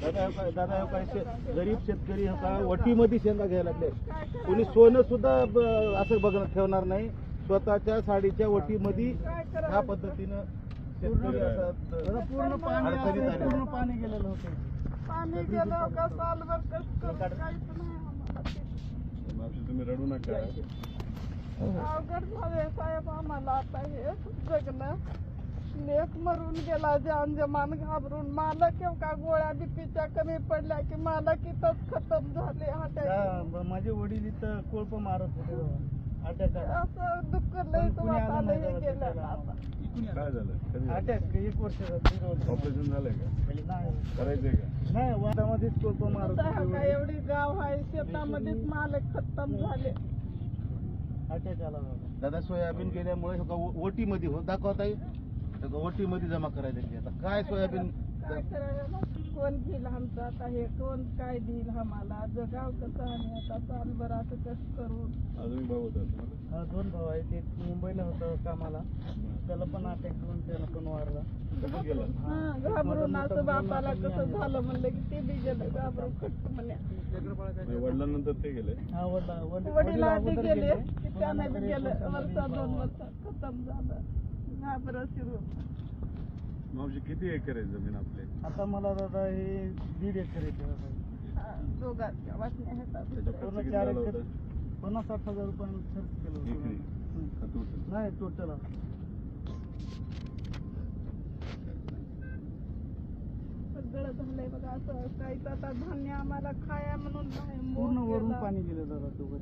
दादा गरीब शेतकरी हो का वटीमध्ये शेंगा घ्यायला लागले. कोणी सोनं सुद्धा असं बघणं ठेवणार नाही. स्वतःच्या साडीच्या वटीमध्ये ह्या पद्धतीनं शेतकरी असं पूर्ण पाणी गेलेलं होतं. पाणी गेलं का सालभर कष्ट करून काहीच नाही आम्हाला. मावशी तुम्ही रडू नका. अवघड झाले साहेब आम्हाला आता हे जगणं. लेख मरून गेला जान घाबरून. मालक का गोळ्या बीपीच्या कमी पडल्या की मालक इथंच खतम झाले. माझे वडील इथं कोळप मारत होते. असं दुःख लय वाटायला हे गेलं आता. काय झालं? कधी झालं? अटॅक 1 वर्ष ऑपरेशन झालंय का? करायचंय का? नाही वादामध्येच कोळप मारत आता का एवढी गाव आहे शेतामध्येच मालक खतम झाले. अटॅक आला दादा. सोयाबीन गेल्यामुळे ओटीमध्ये हो दाखवता येईल. ओटीमध्ये जमा करायला आता काय सोयाबीन काय करायला कोण घेईल आमचं आता हे कोण काय देईल आम्हाला. जगाव कसं आणि आता सालभर असं कष्ट करून. अजून भाऊ होता? 2 भाऊ आहेत. एक मुंबईला होतं कामाला. त्याला पण अटॅक करून त्याला पण वारला. कसं गेलं? घाबरून असं बापाला कसं झालं म्हणलं की ते बी गेलं घाबरून कष्ट म्हणे. वडिलांनंतर ते गेले? वडील आधी गेले की त्याने बी गेलं. वर्षा 2 वर्ष खतम झालं घाबरं शिरून. मावशी किती एकर आहे जमीन आपली? आता मला दादा हे 1.5 एकर आहे. दोघांच्या वाटण्या आहेत. पूर्ण 4 एकर 50-60 हजार रुपये खर्च केला एकरी? होता. का total? नाही टोटल सगळं झालंय बघा असं. काहीच आता धान्य आम्हाला खाया म्हणून नाही. पूर्ण वरून पाणी गेलं दादा. दोघं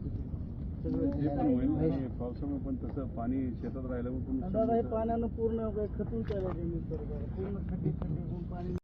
हे पण होईल ना, हे पावसामुळे पण तसं पाणी शेतात राहिलं पण दादा हे पाण्यानं पूर्ण खतून केलं जमीन. पूर्ण खड्डे होऊन पाणी